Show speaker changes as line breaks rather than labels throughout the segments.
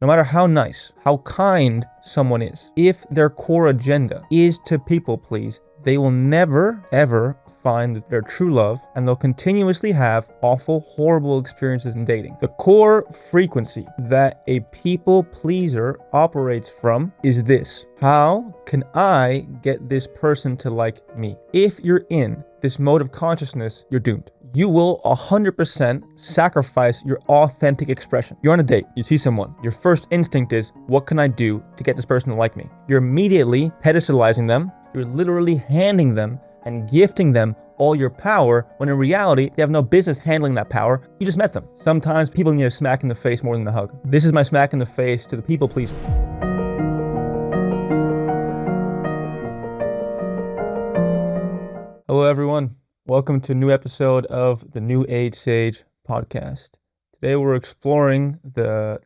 No matter how nice, how kind someone is, if their core agenda is to people please, they will never, ever find their true love, and they'll continuously have awful, horrible experiences in dating. The core frequency that a people pleaser operates from is this: how can I get this person to like me? If you're in this mode of consciousness, you're doomed. You will 100% sacrifice your authentic expression. You're on a date, you see someone. Your first instinct is, what can I do to get this person to like me? You're immediately pedestalizing them. You're literally handing them and gifting them all your power, when in reality, they have no business handling that power. You just met them. Sometimes people need a smack in the face more than a hug. This is my smack in the face to the people pleaser. Hello everyone, welcome to a new episode of the New Age Sage podcast. Today we're exploring the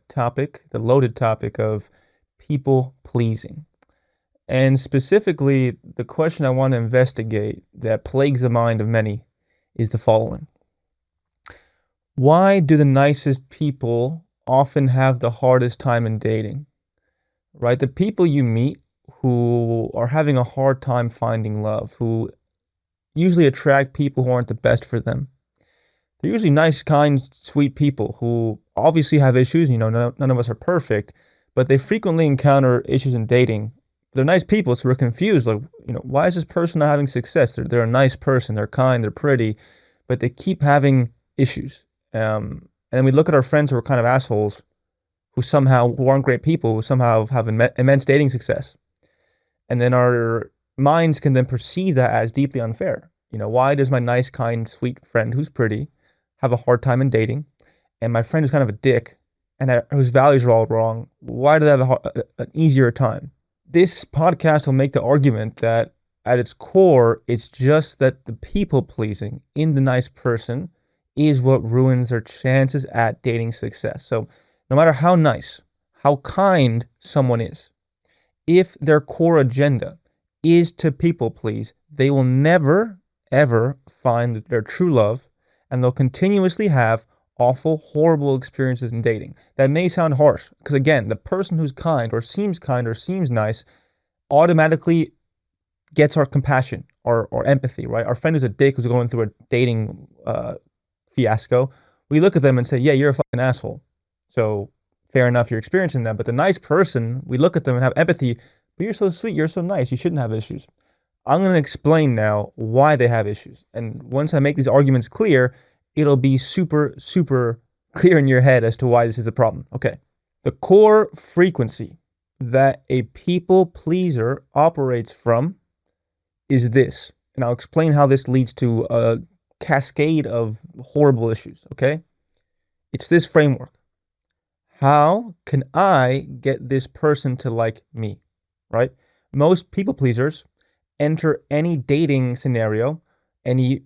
loaded topic of people pleasing. And specifically, the question I want to investigate that plagues the mind of many is the following. Why do the nicest people often have the hardest time in dating? Right? The people you meet who are having a hard time finding love, who usually attract people who aren't the best for them. They're usually nice, kind, sweet people who obviously have issues. None of us are perfect, but they frequently encounter issues in dating. They're nice people, so we're confused. Why is this person not having success? They're a nice person, they're kind, they're pretty, but they keep having issues. And then we look at our friends who are kind of assholes, who aren't great people, who somehow have immense dating success. And then our minds can then perceive that as deeply unfair. Why does my nice, kind, sweet friend who's pretty have a hard time in dating, and my friend who's kind of a dick and whose values are all wrong, why do they have an easier time? This podcast will make the argument that at its core, it's just that the people pleasing in the nice person is what ruins their chances at dating success. So no matter how nice, how kind someone is, if their core agenda is to people please, they will never, ever find their true love, and they'll continuously have awful, horrible experiences in dating. That may sound harsh, because again, the person who's kind or seems nice automatically gets our compassion or empathy, right? Our friend who's a dick, who's going through a dating fiasco, we look at them and say, yeah, you're a fucking asshole. So fair enough, you're experiencing that. But the nice person, we look at them and have empathy. But you're so sweet, you're so nice, you shouldn't have issues. I'm going to explain now why they have issues. And once I make these arguments clear, it'll be super, super clear in your head as to why this is a problem. Okay. The core frequency that a people pleaser operates from is this. And I'll explain how this leads to a cascade of horrible issues. Okay. It's this framework. How can I get this person to like me? Right? Most people pleasers enter any dating scenario, any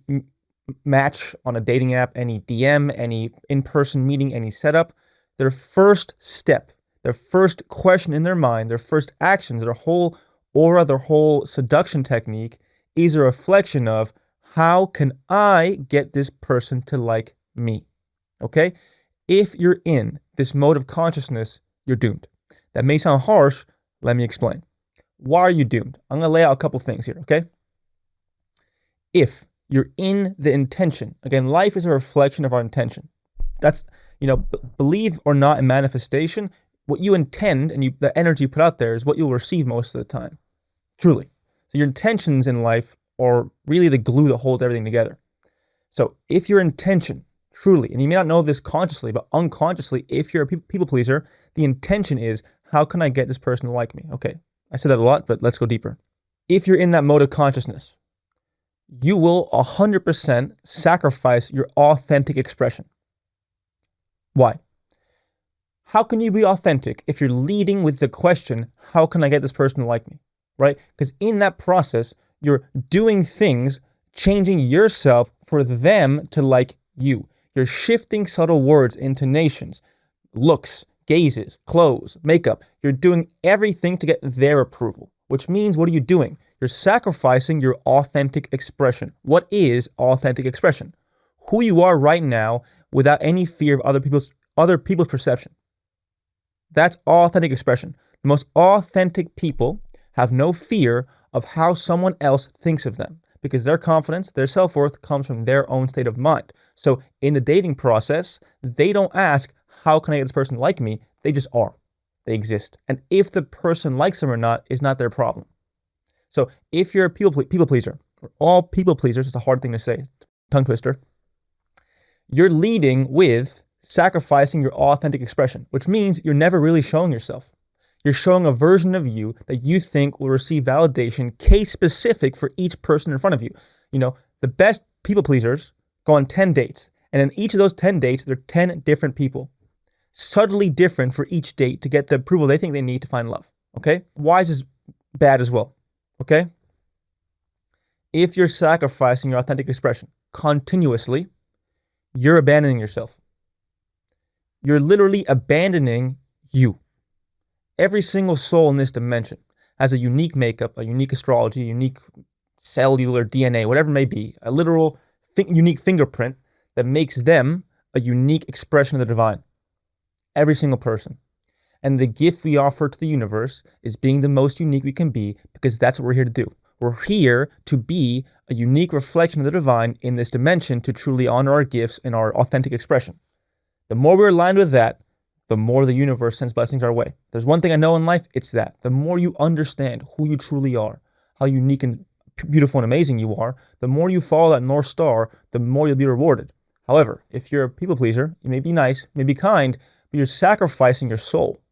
match on a dating app, any DM, any in-person meeting, any setup. Their first step, their first question in their mind, their first actions, their whole aura, their whole seduction technique is a reflection of, how can I get this person to like me? Okay? If you're in this mode of consciousness, you're doomed. That may sound harsh. Let me explain. Why are you doomed? I'm going to lay out a couple things here, okay? If you're in the intention, again, life is a reflection of our intention. That's, believe or not in manifestation, what you intend and the energy you put out there is what you'll receive most of the time. Truly. So your intentions in life are really the glue that holds everything together. So if your intention, truly, and you may not know this consciously, but unconsciously, if you're a people pleaser, the intention is, how can I get this person to like me? Okay. I said that a lot, but let's go deeper. If you're in that mode of consciousness, you will 100% sacrifice your authentic expression. Why? How can you be authentic if you're leading with the question, how can I get this person to like me? Right? Because in that process, you're doing things, changing yourself for them to like you. You're shifting subtle words, intonations, looks, gazes, clothes, makeup. You're doing everything to get their approval, which means, what are you doing? You're sacrificing your authentic expression. What is authentic expression? Who you are right now without any fear of other people's perception. That's authentic expression. The most authentic people have no fear of how someone else thinks of them because their confidence, their self-worth comes from their own state of mind. So in the dating process, they don't ask, how can I get this person to like me? They just are. They exist. And if the person likes them or not is not their problem. So if you're a people pleaser, or all people pleasers, it's a hard thing to say, tongue twister, you're leading with sacrificing your authentic expression, which means you're never really showing yourself. You're showing a version of you that you think will receive validation, case specific for each person in front of you. You know, the best people pleasers go on 10 dates, and in each of those 10 dates, they're 10 different people, subtly different for each date to get the approval they think they need to find love. Okay? Why is this bad as well? Okay? If you're sacrificing your authentic expression continuously, you're abandoning yourself. You're literally abandoning you. Every single soul in this dimension has a unique makeup, a unique astrology, a unique cellular DNA, whatever it may be, a literal unique fingerprint that makes them a unique expression of the divine. Every single person. And the gift we offer to the universe is being the most unique we can be, because that's what we're here to do. We're here to be a unique reflection of the divine in this dimension to truly honor our gifts and our authentic expression. The more we're aligned with that, the more the universe sends blessings our way. There's one thing I know in life, it's that. The more you understand who you truly are, how unique and beautiful and amazing you are, the more you follow that North Star, the more you'll be rewarded. However, if you're a people pleaser, you may be nice, you may be kind, but you're sacrificing your soul.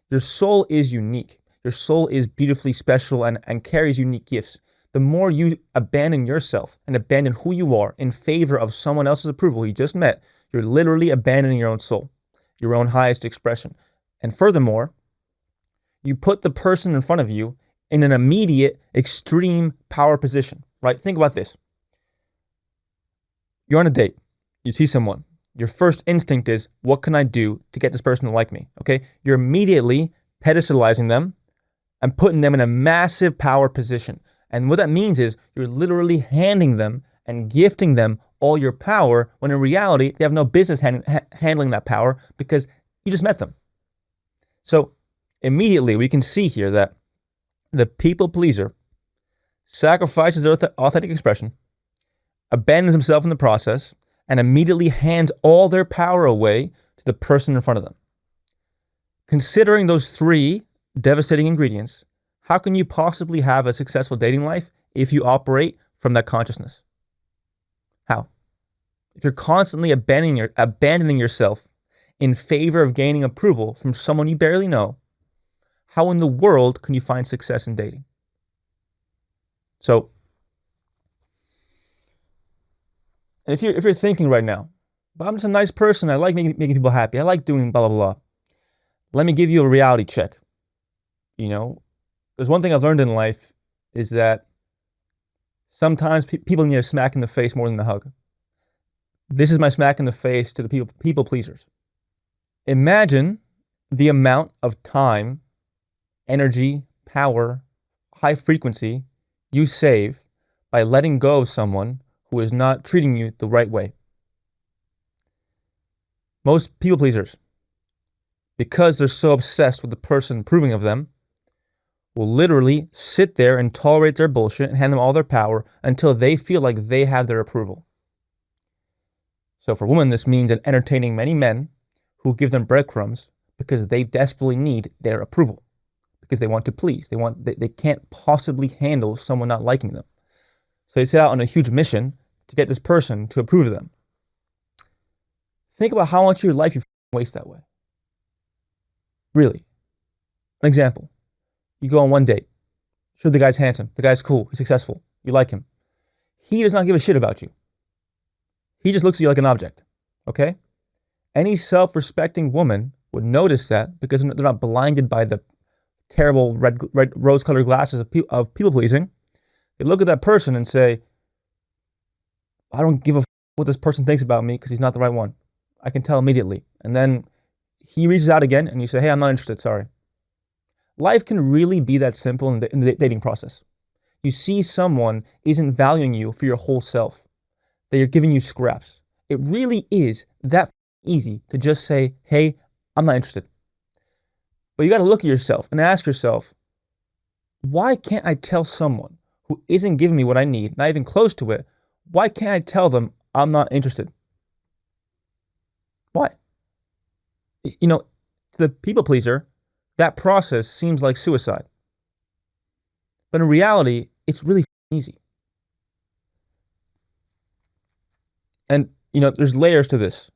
Your soul is unique. Your soul is beautifully special and carries unique gifts. The more you abandon yourself and abandon who you are in favor of someone else's approval you just met, you're literally abandoning your own soul, your own highest expression. And furthermore, you put the person in front of you in an immediate, extreme power position, right? Think about this. You're on a date. You see someone. Your first instinct is, what can I do to get this person to like me? Okay? You're immediately pedestalizing them and putting them in a massive power position. And what that means is you're literally handing them and gifting them all your power, when in reality, they have no business handling that power because you just met them. So immediately we can see here that the people pleaser sacrifices their authentic expression, abandons himself in the process, and immediately hands all their power away to the person in front of them. Considering those three devastating ingredients, how can you possibly have a successful dating life if you operate from that consciousness? How? If you're constantly abandoning yourself in favor of gaining approval from someone you barely know, how in the world can you find success in dating? So, and if you're thinking right now, but I'm just a nice person, I like making people happy, I like doing blah, blah, blah. Let me give you a reality check. You know, there's one thing I've learned in life is that sometimes people need a smack in the face more than a hug. This is my smack in the face to the people pleasers. Imagine the amount of time, energy, power, high frequency you save by letting go of someone who is not treating you the right way. Most people pleasers, because they're so obsessed with the person approving of them, will literally sit there and tolerate their bullshit and hand them all their power until they feel like they have their approval. So for women, this means entertaining many men who give them breadcrumbs because they desperately need their approval, because they want to please. They can't possibly handle someone not liking them. So they set out on a huge mission to get this person to approve of them. Think about how much of your life you waste that way. Really. An example. You go on one date. Sure, the guy's handsome. The guy's cool. He's successful. You like him. He does not give a shit about you. He just looks at you like an object. Okay? Any self-respecting woman would notice that because they're not blinded by the terrible red rose-colored glasses of people-pleasing. They look at that person and say, I don't give a what this person thinks about me because he's not the right one. I can tell immediately. And then he reaches out again and you say, hey, I'm not interested, sorry. Life can really be that simple in the dating process. You see someone isn't valuing you for your whole self. They're giving you scraps. It really is that easy to just say, hey, I'm not interested. But you got to look at yourself and ask yourself, why can't I tell someone who isn't giving me what I need, not even close to it, why can't I tell them I'm not interested? Why? You know, to the people pleaser, that process seems like suicide. But in reality, it's really easy. And, there's layers to this.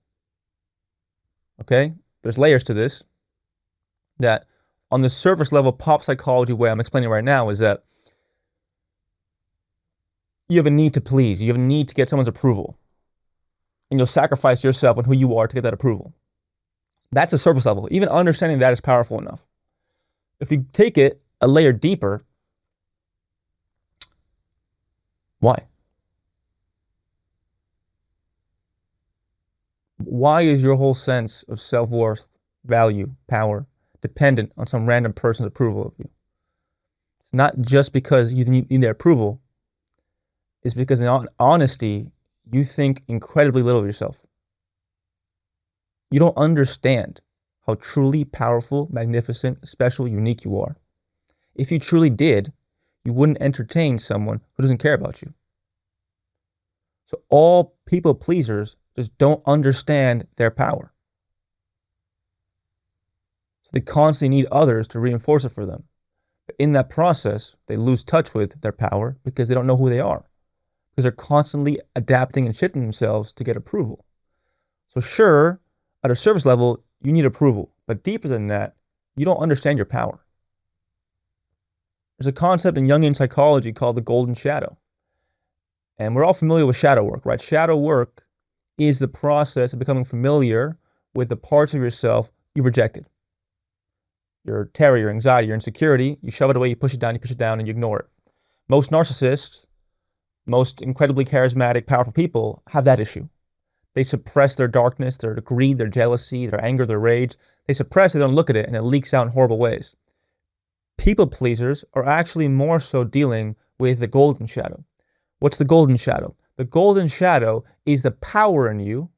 Okay? There's layers to this that on the surface level pop psychology way I'm explaining right now is that you have a need to please. You have a need to get someone's approval. And you'll sacrifice yourself and who you are to get that approval. That's a surface level. Even understanding that is powerful enough. If you take it a layer deeper, why? Why is your whole sense of self-worth, value, power dependent on some random person's approval of you? It's not just because you need their approval. It's because in honesty, you think incredibly little of yourself. You don't understand how truly powerful, magnificent, special, unique you are. If you truly did, you wouldn't entertain someone who doesn't care about you. So all people pleasers just don't understand their power. So they constantly need others to reinforce it for them. But in that process, they lose touch with their power because they don't know who they are. Because they're constantly adapting and shifting themselves to get approval. So sure, at a surface level, you need approval. But deeper than that, you don't understand your power. There's a concept in Jungian psychology called the golden shadow. And we're all familiar with shadow work, right? Shadow work is the process of becoming familiar with the parts of yourself you've rejected. Your terror, your anxiety, your insecurity, you shove it away, you push it down, and you ignore it. Most narcissists, most incredibly charismatic, powerful people have that issue. They suppress their darkness, their greed, their jealousy, their anger, their rage. They suppress it, they don't look at it, and it leaks out in horrible ways. People pleasers are actually more so dealing with the golden shadow. What's the golden shadow? The golden shadow is the power in you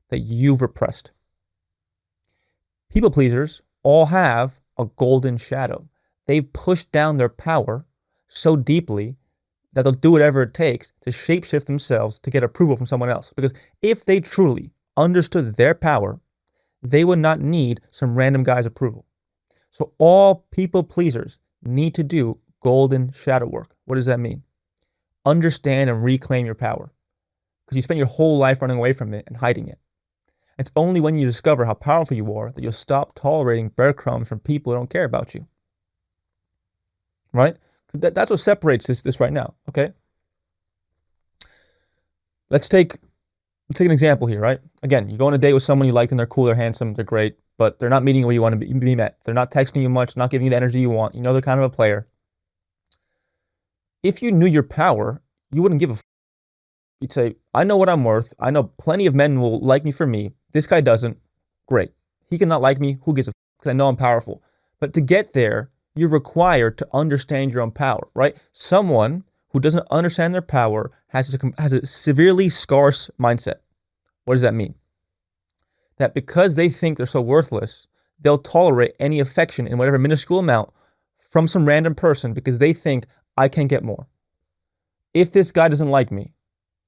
that you've repressed. People pleasers all have a golden shadow. They've pushed down their power so deeply that they'll do whatever it takes to shapeshift themselves to get approval from someone else. Because if they truly understood their power, they would not need some random guy's approval. So all people pleasers need to do golden shadow work. What does that mean? Understand and reclaim your power. Because you spent your whole life running away from it and hiding it. It's only when you discover how powerful you are that you'll stop tolerating breadcrumbs from people who don't care about you. Right? That's what separates this right now, okay? Let's take an example here, right? Again, you go on a date with someone you like and they're cool, they're handsome, they're great, but they're not meeting where you want to be met. They're not texting you much, not giving you the energy you want. You know they're kind of a player. If you knew your power, you wouldn't give a f***. You'd say, I know what I'm worth. I know plenty of men will like me for me. This guy doesn't. Great. He cannot like me. Who gives a f***? Because I know I'm powerful. But to get there, you're required to understand your own power, right? Someone who doesn't understand their power has a severely scarce mindset. What does that mean? That because they think they're so worthless, they'll tolerate any affection in whatever minuscule amount from some random person because they think, I can get more. If this guy doesn't like me,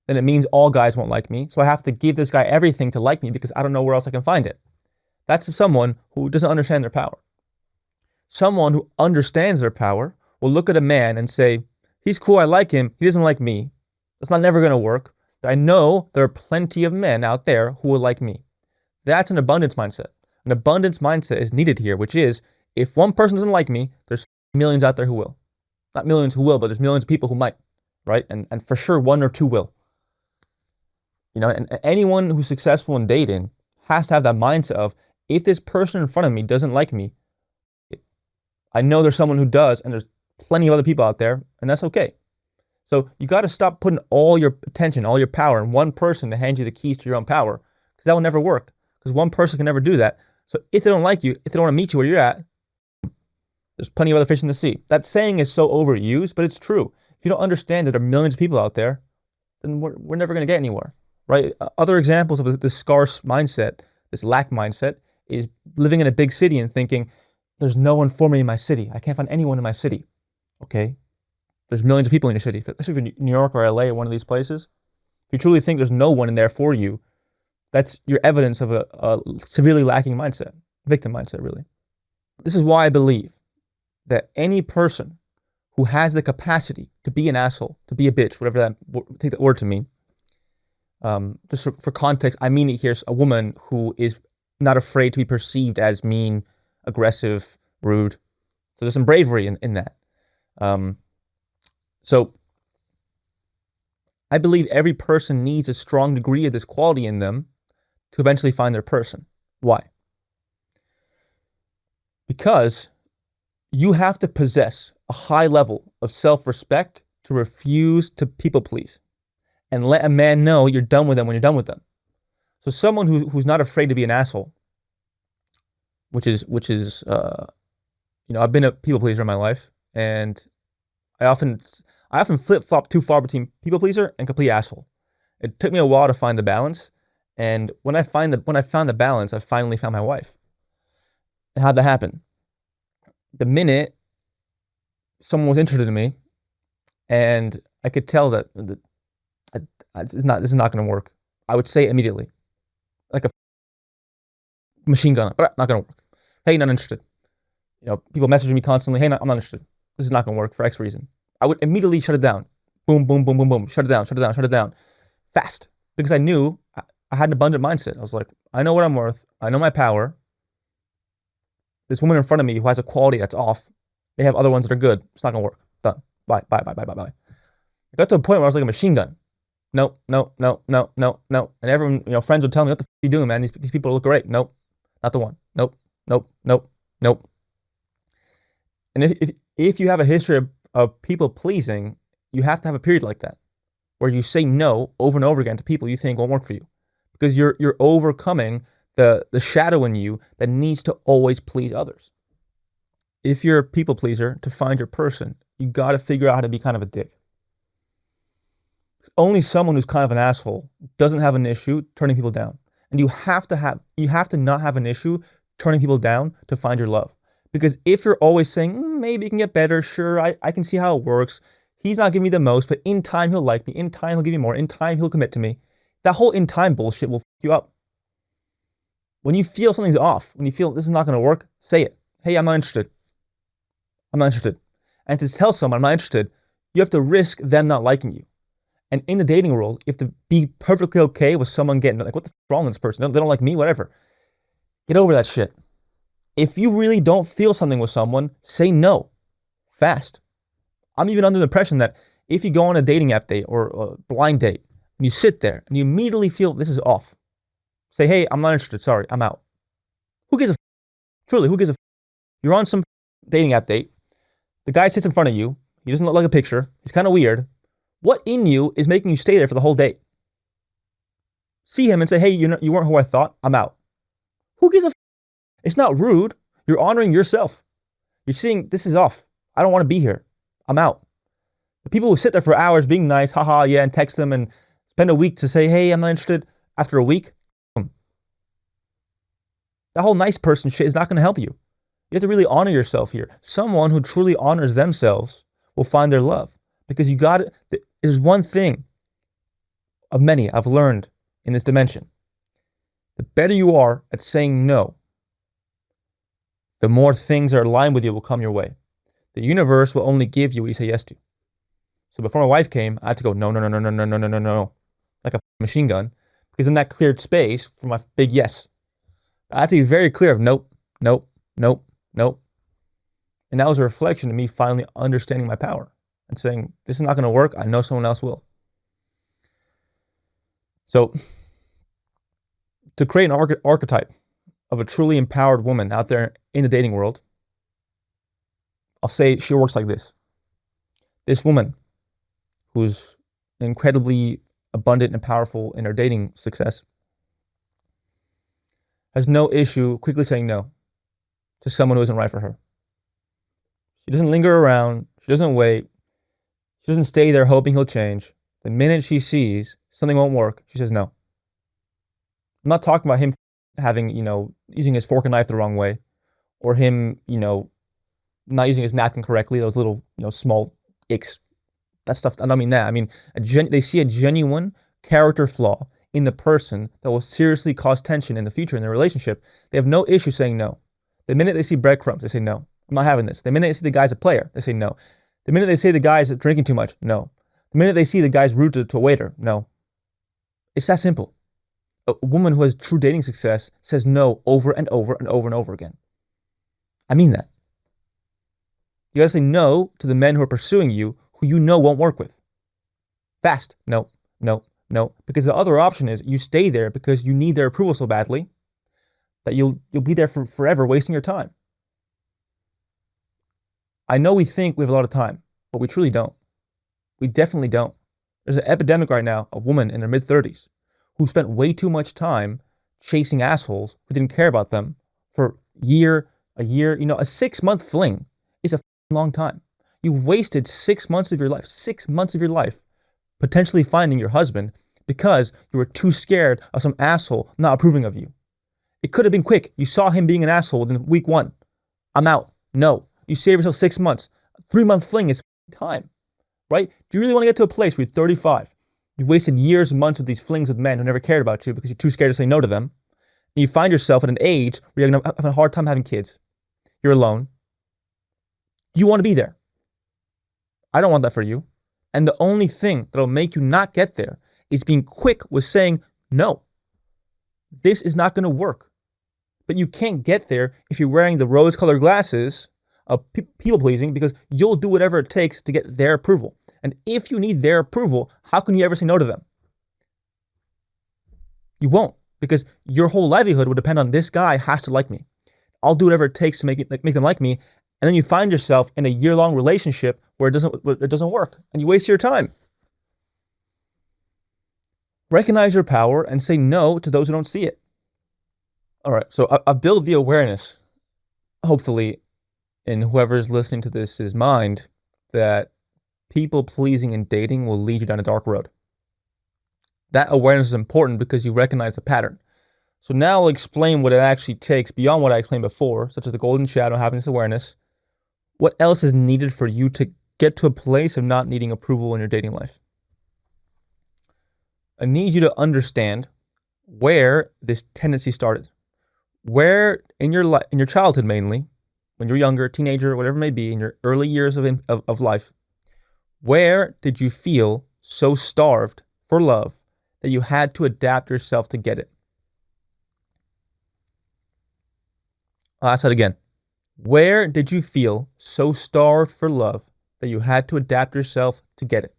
then it means all guys won't like me. So I have to give this guy everything to like me because I don't know where else I can find it. That's someone who doesn't understand their power. Someone who understands their power will look at a man and say, he's cool, I like him, he doesn't like me. That's not never going to work. I know there are plenty of men out there who will like me. That's an abundance mindset. An abundance mindset is needed here, which is, if one person doesn't like me, there's millions out there who will. Not millions who will, but there's millions of people who might, right? And for sure, one or two will. And anyone who's successful in dating has to have that mindset of, if this person in front of me doesn't like me, I know there's someone who does, and there's plenty of other people out there, and that's okay. So you got to stop putting all your attention, all your power in one person to hand you the keys to your own power, because that will never work, because one person can never do that. So if they don't like you, if they don't want to meet you where you're at, there's plenty of other fish in the sea. That saying is so overused, but it's true. If you don't understand that there are millions of people out there, then we're never going to get anywhere, right? Other examples of this scarce mindset, this lack mindset, is living in a big city and thinking, there's no one for me in my city. I can't find anyone in my city. Okay? There's millions of people in your city, especially if you're in New York or LA or one of these places. If you truly think there's no one in there for you, that's your evidence of a severely lacking mindset, victim mindset, really. This is why I believe that any person who has the capacity to be an asshole, to be a bitch, whatever that, take that word to mean. Just for context, I mean it here, a woman who is not afraid to be perceived as mean, aggressive, rude. So there's some bravery in that. So I believe every person needs a strong degree of this quality in them to eventually find their person. Why? Because you have to possess a high level of self-respect to refuse to people please and let a man know you're done with them when you're done with them. So someone who's not afraid to be an asshole, which is I've been a people pleaser in my life, and I often flip-flop too far between people pleaser and complete asshole. It took me a while to find the balance, and when I found the balance, I finally found my wife. And how'd that happen? The minute someone was interested in me, and I could tell that this is not going to work, I would say immediately, like a machine gun, but not going to work. Hey, not interested. People messaging me constantly. Hey, I'm not interested. This is not going to work for X reason. I would immediately shut it down. Boom, boom, boom, boom, boom. Shut it down, shut it down, shut it down. Fast. Because I knew I had an abundant mindset. I was like, I know what I'm worth. I know my power. This woman in front of me who has a quality that's off, they have other ones that are good. It's not going to work. Done. Bye, bye, bye, bye, bye, bye. I got to a point where I was like a machine gun. No, no, no, no, no, no. And everyone, friends would tell me, what the f are you doing, man? These people look great. Nope. Not the one. Nope. Nope. Nope. Nope. And if you have a history of people pleasing, you have to have a period like that where you say no over and over again to people you think won't work for you, because you're overcoming the shadow in you that needs to always please others. If you're a people pleaser, to find your person, you got to figure out how to be kind of a dick. Only someone who's kind of an asshole doesn't have an issue turning people down, and you have to not have an issue turning people down to find your love. Because if you're always saying, maybe it can get better, sure, I can see how it works. He's not giving me the most, but in time he'll like me. In time he'll give me more. In time he'll commit to me. That whole in time bullshit will f you up. When you feel something's off, when you feel this is not going to work, say it. Hey, I'm not interested. I'm not interested. And to tell someone I'm not interested, you have to risk them not liking you. And in the dating world, you have to be perfectly okay with someone getting like, what the f wrong with this person? They don't like me, whatever. Get over that shit. If you really don't feel something with someone, say no. Fast. I'm even under the impression that if you go on a dating app date or a blind date, and you sit there and you immediately feel this is off, say, hey, I'm not interested. Sorry, I'm out. Who gives a f? Truly, who gives a f? You're on some dating app date. The guy sits in front of you. He doesn't look like a picture. He's kind of weird. What in you is making you stay there for the whole date? See him and say, hey, you weren't who I thought. I'm out. Who gives a f? It's not rude. You're honoring yourself. You're seeing this is off. I don't want to be here. I'm out. The people who sit there for hours being nice, haha, yeah, and text them and spend a week to say, hey, I'm not interested. After a week, that whole nice person shit is not going to help you. You have to really honor yourself here. Someone who truly honors themselves will find their love. Because there's one thing of many I've learned in this dimension. The better you are at saying no, the more things that are aligned with you will come your way. The universe will only give you what you say yes to. So before my wife came, I had to go, no, no, no, no, no, no, no, no, no, no, like a machine gun, because then that cleared space for my big yes. I had to be very clear of nope, nope, nope, nope. And that was a reflection of me finally understanding my power and saying, this is not going to work. I know someone else will. So to create an archetype of a truly empowered woman out there in the dating world, I'll say she works like this. This woman who's incredibly abundant and powerful in her dating success has no issue quickly saying no to someone who isn't right for her. She doesn't linger around. She doesn't wait. She doesn't stay there hoping he'll change. The minute she sees something won't work, she says no. I'm not talking about him having, using his fork and knife the wrong way, or him, not using his napkin correctly, those little, small icks. That stuff, I don't mean that. I mean, they see a genuine character flaw in the person that will seriously cause tension in the future in their relationship. They have no issue saying no. The minute they see breadcrumbs, they say no. I'm not having this. The minute they see the guy's a player, they say no. The minute they say the guy's drinking too much, no. The minute they see the guy's rude to a waiter, no. It's that simple. A woman who has true dating success says no over and over and over and over again. I mean that. You gotta say no to the men who are pursuing you who you know won't work with. Fast. No, no, no. Because the other option is you stay there because you need their approval so badly that you'll be there for forever wasting your time. I know we think we have a lot of time, but we truly don't. We definitely don't. There's an epidemic right now of women in their mid-30s who spent way too much time chasing assholes who didn't care about them for a year. A 6-month fling is a long time. You've wasted 6 months of your life, potentially finding your husband because you were too scared of some asshole not approving of you. It could have been quick. You saw him being an asshole within week 1. I'm out. No. You save yourself 6 months. A 3-month fling is time, right? Do you really want to get to a place where you're 35? You've wasted years and months with these flings with men who never cared about you because you're too scared to say no to them. And you find yourself at an age where you're having a hard time having kids. You're alone. You want to be there. I don't want that for you. And the only thing that'll make you not get there is being quick with saying, no, this is not going to work. But you can't get there if you're wearing the rose-colored glasses of people pleasing because you'll do whatever it takes to get their approval. And if you need their approval, how can you ever say no to them? You won't, because your whole livelihood would depend on this guy has to like me. I'll do whatever it takes to make them like me. And then you find yourself in a year-long relationship where it doesn't work, and you waste your time. Recognize your power and say no to those who don't see it. All right, so I build the awareness, hopefully, in whoever's listening to this' mind, that people pleasing and dating will lead you down a dark road. That awareness is important because you recognize the pattern. So now I'll explain what it actually takes beyond what I explained before, such as the golden shadow, having this awareness. What else is needed for you to get to a place of not needing approval in your dating life? I need you to understand where this tendency started. Where in your childhood mainly, when you're younger, teenager, whatever it may be, in your early years of life, where did you feel so starved for love that you had to adapt yourself to get it? I'll ask that again. Where did you feel so starved for love that you had to adapt yourself to get it?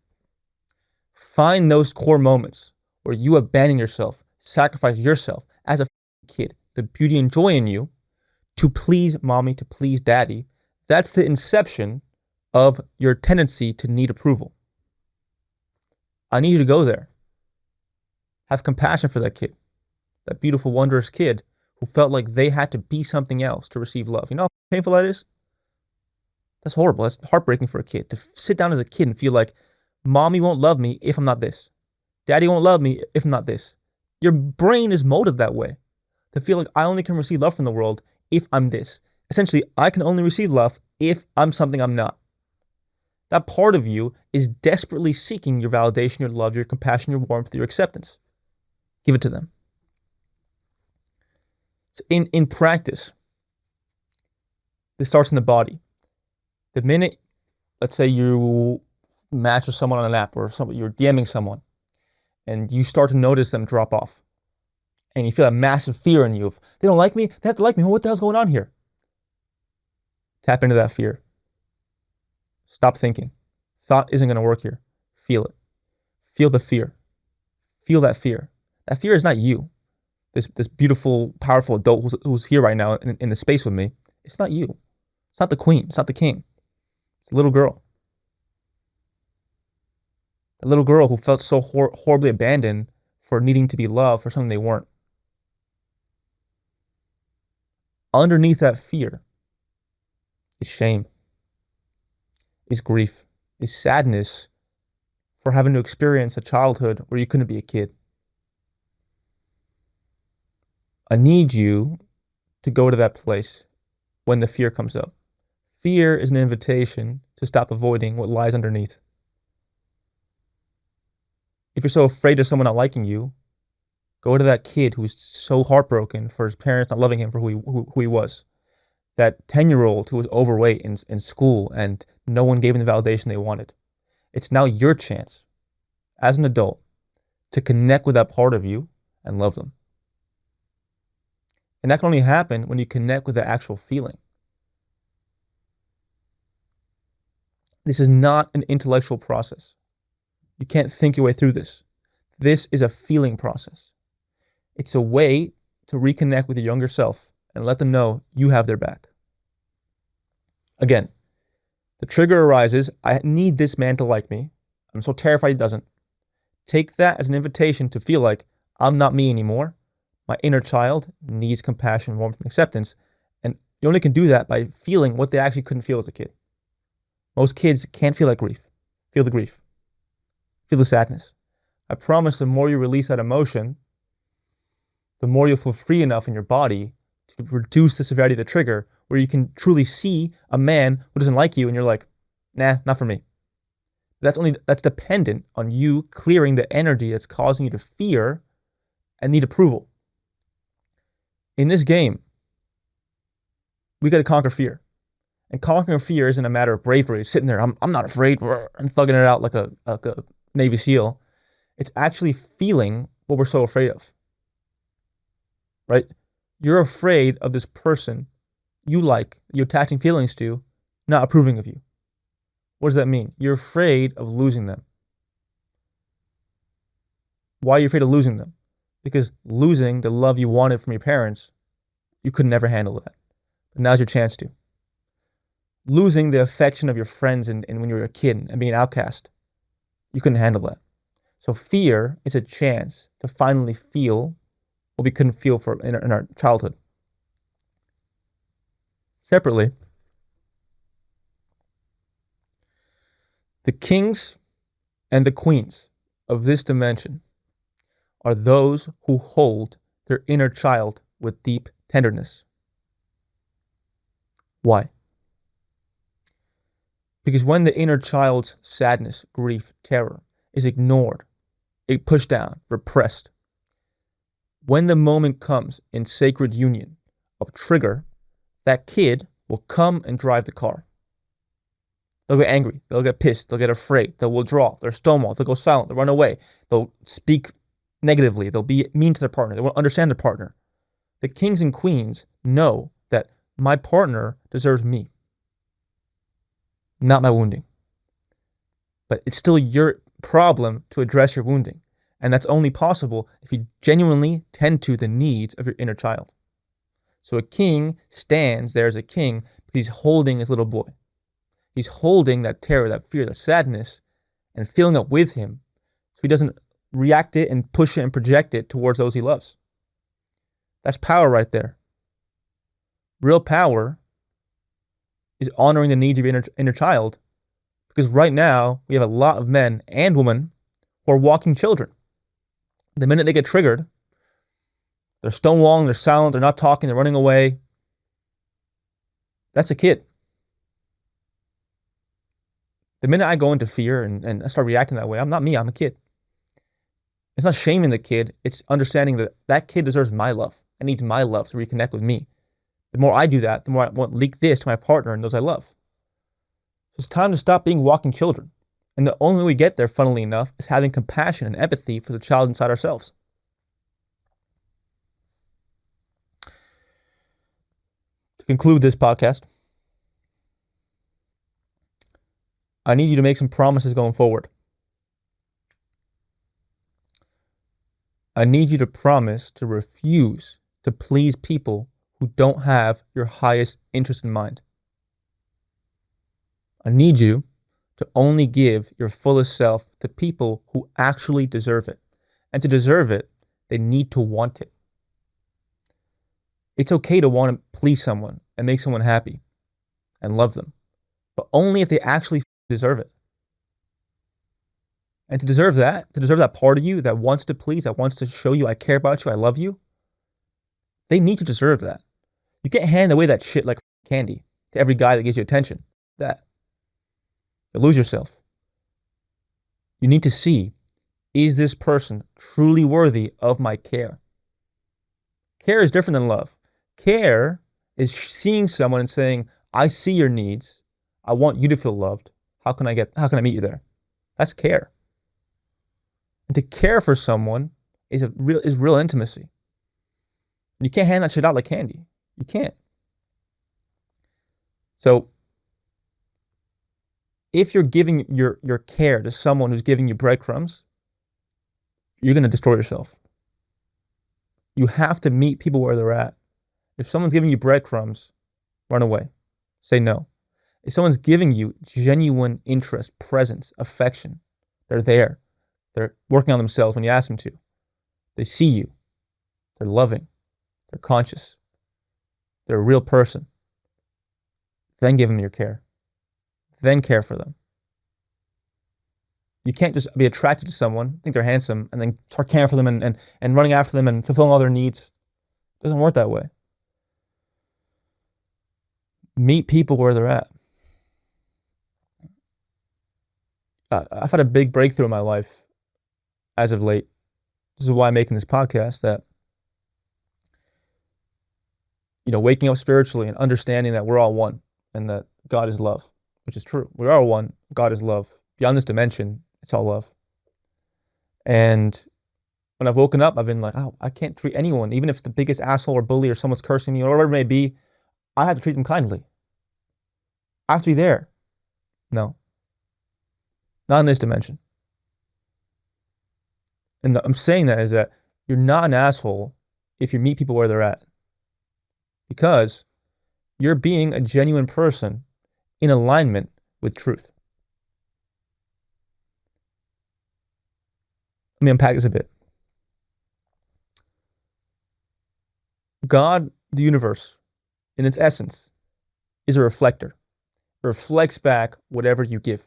Find those core moments where you abandon yourself, sacrifice yourself as a kid, the beauty and joy in you, to please mommy, to please daddy. That's the inception of your tendency to need approval. I need you to go there. Have compassion for that kid, that beautiful, wondrous kid who felt like they had to be something else to receive love. You know how painful that is? That's horrible. That's heartbreaking for a kid to sit down as a kid and feel like mommy won't love me if I'm not this. Daddy won't love me if I'm not this. Your brain is molded that way to feel like I only can receive love from the world if I'm this. Essentially, I can only receive love if I'm something I'm not. That part of you is desperately seeking your validation, your love, your compassion, your warmth, your acceptance. Give it to them. So in practice, this starts in the body. The minute, let's say you match with someone on an app or you're DMing someone and you start to notice them drop off and you feel a massive fear in you of, they don't like me, they have to like me, what the hell's going on here? Tap into that fear. Stop thinking. Thought isn't going to work here. Feel it. Feel the fear. Feel that fear. That fear is not you. This beautiful, powerful adult who's here right now in the space with me. It's not you. It's not the queen. It's not the king. It's a little girl. A little girl who felt so horribly abandoned for needing to be loved for something they weren't. Underneath that fear is shame, is grief, is sadness for having to experience a childhood where you couldn't be a kid. I need you to go to that place when the fear comes up. Fear is an invitation to stop avoiding what lies underneath. If you're so afraid of someone not liking you, go to that kid who's so heartbroken for his parents not loving him for who he was. That 10-year-old who was overweight in school and no one gave him the validation they wanted. It's now your chance, as an adult, to connect with that part of you and love them. And that can only happen when you connect with the actual feeling. This is not an intellectual process. You can't think your way through this. This is a feeling process. It's a way to reconnect with your younger self and let them know you have their back. Again, the trigger arises, I need this man to like me. I'm so terrified he doesn't. Take that as an invitation to feel like I'm not me anymore. My inner child needs compassion, warmth, and acceptance. And you only can do that by feeling what they actually couldn't feel as a kid. Most kids can't feel that grief. Feel the grief. Feel the sadness. I promise the more you release that emotion, the more you'll feel free enough in your body to reduce the severity of the trigger, where you can truly see a man who doesn't like you and you're like, nah, not for me. That's dependent on you clearing the energy that's causing you to fear and need approval. In this game, we got to conquer fear. And conquering fear isn't a matter of bravery, sitting there, I'm not afraid, and thugging it out like a Navy SEAL. It's actually feeling what we're so afraid of. Right? You're afraid of this person you like, you're attaching feelings to, not approving of you. What does that mean? You're afraid of losing them. Why are you afraid of losing them? Because losing the love you wanted from your parents, you could never handle that. But now's your chance to. Losing the affection of your friends and when you were a kid and being an outcast, you couldn't handle that. So fear is a chance to finally feel what we couldn't feel in our childhood. Separately, the kings and the queens of this dimension are those who hold their inner child with deep tenderness. Why? Because when the inner child's sadness, grief, terror is ignored, pushed down, repressed, when the moment comes in sacred union of trigger, that kid will come and drive the car. They'll get angry, they'll get pissed, they'll get afraid, they'll withdraw, they'll stonewall, they'll go silent, they'll run away, they'll speak negatively, they'll be mean to their partner, they won't understand their partner. The kings and queens know that my partner deserves me, not my wounding. But it's still your problem to address your wounding. And that's only possible if you genuinely tend to the needs of your inner child. So a king stands there as a king because he's holding his little boy. He's holding that terror, that fear, that sadness, and feeling it with him so he doesn't react it and push it and project it towards those he loves. That's power right there. Real power is honoring the needs of your inner child, because right now we have a lot of men and women who are walking children. The minute they get triggered, they're stonewalling, they're silent, they're not talking, they're running away. That's a kid. The minute I go into fear and I start reacting that way, I'm not me, I'm a kid. It's not shaming the kid, it's understanding that that kid deserves my love and needs my love to reconnect with me. The more I do that, the more I want to leak this to my partner and those I love. So it's time to stop being walking children. And the only way we get there, funnily enough, is having compassion and empathy for the child inside ourselves. To conclude this podcast, I need you to make some promises going forward. I need you to promise to refuse to please people who don't have your highest interest in mind. I need you to only give your fullest self to people who actually deserve it. And to deserve it, they need to want it. It's okay to want to please someone and make someone happy and love them, but only if they actually deserve it. And to deserve that part of you that wants to please, that wants to show you I care about you, I love you, they need to deserve that. You can't hand away that shit like candy to every guy that gives you attention. That. You lose yourself. You need to see, is this person truly worthy of my care? Care is different than love. Care is seeing someone and saying, I see your needs. I want you to feel loved. How can I meet you there? That's care. And to care for someone is real intimacy. You can't hand that shit out like candy. You can't. So if you're giving your care to someone who's giving you breadcrumbs, you're going to destroy yourself. You have to meet people where they're at. If someone's giving you breadcrumbs, run away. Say no. If someone's giving you genuine interest, presence, affection, they're there. They're working on themselves when you ask them to. They see you. They're loving. They're conscious. They're a real person. Then give them your care. Then care for them. You can't just be attracted to someone, think they're handsome, and then start caring for them and running after them and fulfilling all their needs. It doesn't work that way. Meet people where they're at. I've had a big breakthrough in my life as of late. This is why I'm making this podcast, that, waking up spiritually and understanding that we're all one and that God is love, which is true. We are one. God is love. Beyond this dimension, it's all love. And when I've woken up, I've been like, oh, I can't treat anyone, even if it's the biggest asshole or bully or someone's cursing me or whatever it may be, I have to treat them kindly. I have to be there. No. Not in this dimension. And I'm saying that is that you're not an asshole if you meet people where they're at. Because you're being a genuine person in alignment with truth. Let me unpack this a bit. God, the universe, in its essence, is a reflector. It reflects back whatever you give.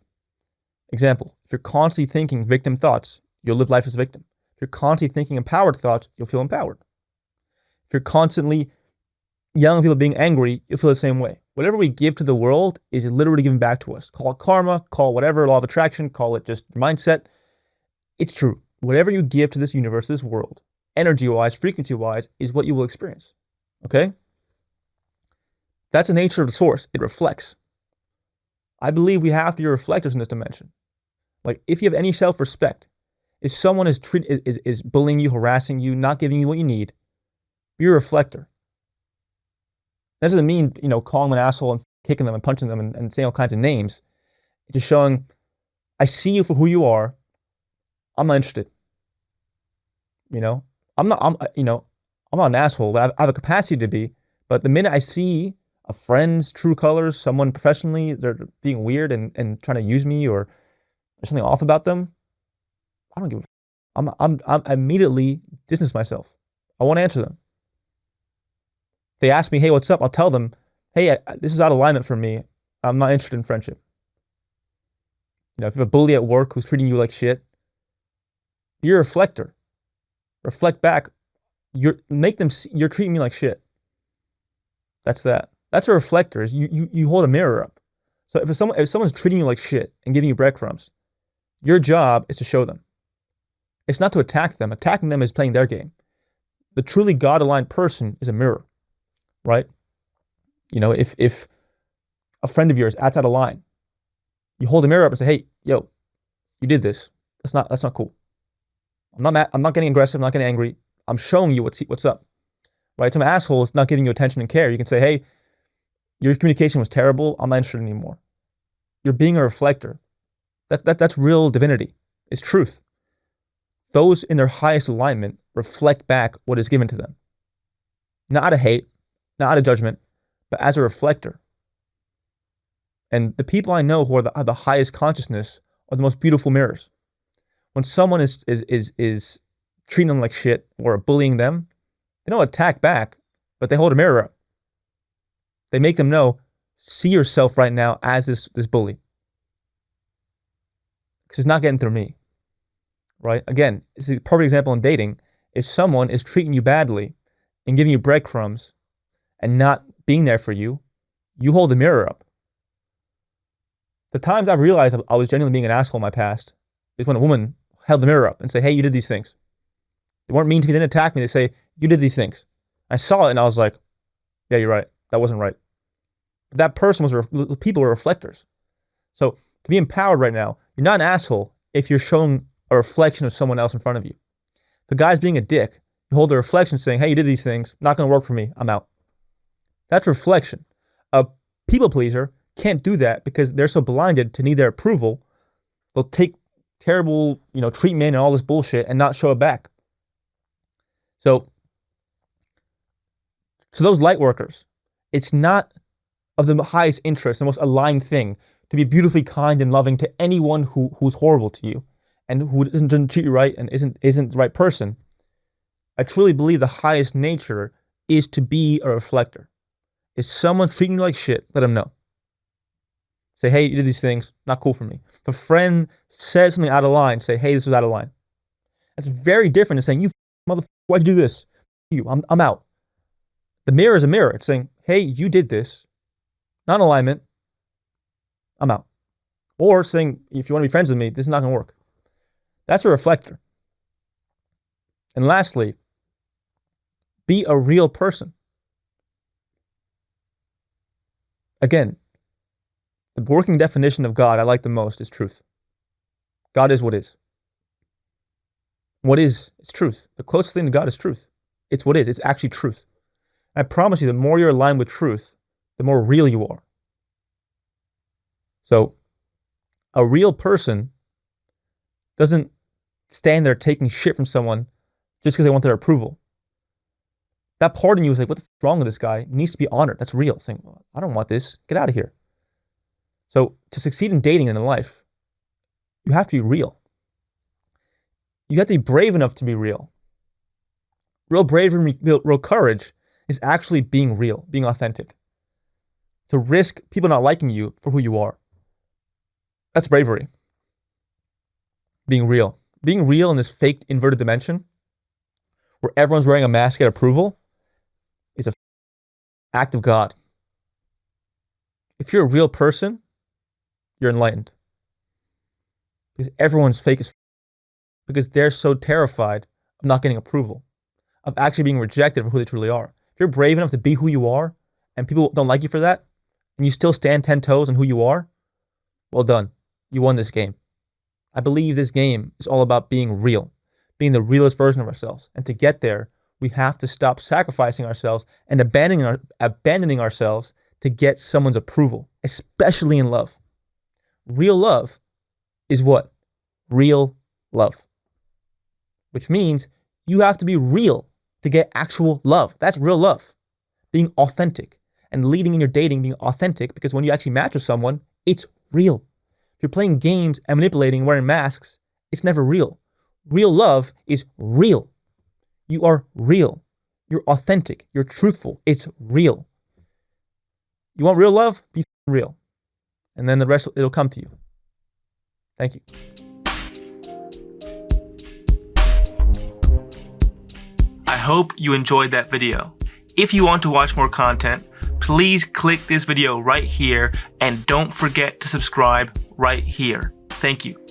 Example, if you're constantly thinking victim thoughts, you'll live life as a victim. If you're constantly thinking empowered thoughts, you'll feel empowered. If you're constantly yelling at people being angry, you'll feel the same way. Whatever we give to the world is literally given back to us. Call it karma, call it whatever, law of attraction, call it just mindset. It's true. Whatever you give to this universe, this world, energy-wise, frequency-wise, is what you will experience. Okay? That's the nature of the source. It reflects. I believe we have to be reflectors in this dimension. Like, if you have any self-respect, if someone is bullying you, harassing you, not giving you what you need, be a reflector. That doesn't mean, calling them an asshole and kicking them and punching them and saying all kinds of names. It's just showing, I see you for who you are. I'm not interested. I'm not an asshole, but I have a capacity to be. But the minute I see a friend's true colors, someone professionally, they're being weird and trying to use me, or there's something off about them, I don't give a f. I immediately distance myself. I won't answer them. If they ask me, hey, what's up? I'll tell them, hey, this is out of alignment for me. I'm not interested in friendship. If you have a bully at work who's treating you like shit, you're a reflector. Reflect back. Make them see, you're treating me like shit. That's that. That's a reflector. Is you hold a mirror up. So if someone's treating you like shit and giving you breadcrumbs, your job is to show them. It's not to attack them. Attacking them is playing their game. The truly God-aligned person is a mirror, right? If a friend of yours acts out of line, you hold a mirror up and say, hey, yo, you did this. That's not cool. I'm not mad. I'm not getting aggressive. I'm not getting angry. I'm showing you what's up, right? Some asshole is not giving you attention and care. You can say, hey, your communication was terrible. I'm not interested anymore. You're being a reflector. That's real divinity. It's truth. Those in their highest alignment reflect back what is given to them. Not out of hate, not out of judgment, but as a reflector. And the people I know who are the highest consciousness are the most beautiful mirrors. When someone is treating them like shit or bullying them, they don't attack back, but they hold a mirror up. They make them know, see yourself right now as this bully. Because it's not getting through me, right? Again, it's a perfect example in dating. If someone is treating you badly and giving you breadcrumbs and not being there for you, you hold the mirror up. The times I've realized I was genuinely being an asshole in my past is when a woman held the mirror up and say, hey, you did these things. They weren't mean to me, they didn't attack me, they say, you did these things. I saw it and I was like, yeah, you're right, that wasn't right. But that person people were reflectors. So to be empowered right now, you're not an asshole if you're showing a reflection of someone else in front of you. If a guy's being a dick, you hold a reflection saying, hey, you did these things, not gonna work for me, I'm out. That's reflection. A people pleaser can't do that because they're so blinded to need their approval. They'll take terrible, treatment and all this bullshit and not show it back. So those light workers, it's not of the highest interest, the most aligned thing to be beautifully kind and loving to anyone who's horrible to you and who doesn't treat you right and isn't the right person. I truly believe the highest nature is to be a reflector. If someone's treating you like shit, let them know. Say, hey, you did these things, not cool for me. If a friend says something out of line, say, hey, this was out of line. That's very different than saying, you motherfucker, why'd you do this? I'm out. The mirror is a mirror. It's saying, hey, you did this, not in alignment, I'm out. Or saying, if you want to be friends with me, this is not going to work. That's a reflector. And lastly, be a real person. Again, the working definition of God I like the most is truth. God is what is. What is truth. The closest thing to God is truth. It's what is. It's actually truth. I promise you, the more you're aligned with truth, the more real you are. So, a real person doesn't stand there taking shit from someone just because they want their approval. That part in you is like, what the f*** is wrong with this guy? It needs to be honored. That's real. Saying, well, I don't want this. Get out of here. So to succeed in dating and in life, you have to be real. You have to be brave enough to be real. Real bravery, real courage is actually being real, being authentic. To risk people not liking you for who you are. That's bravery. Being real. Being real in this fake inverted dimension where everyone's wearing a mask at approval is an act of God. If you're a real person, you're enlightened. Because everyone's fake as because they're so terrified of not getting approval, of actually being rejected for who they truly are. If you're brave enough to be who you are and people don't like you for that, and you still stand 10 toes on who you are, well done. You won this game. I believe this game is all about being real, being the realest version of ourselves. And to get there, we have to stop sacrificing ourselves and abandoning ourselves to get someone's approval, especially in love. Real love is what? Real love. Which means you have to be real to get actual love. That's real love. Being authentic and leading in your dating, being authentic, because when you actually match with someone, it's real. If you're playing games and manipulating, wearing masks, it's never real. Real love is real. You are real. You're authentic. You're truthful. It's real. You want real love? Be real. And then the rest, it'll come to you. Thank you.
I hope you enjoyed that video. If you want to watch more content, please click this video right here and don't forget to subscribe right here. Thank you.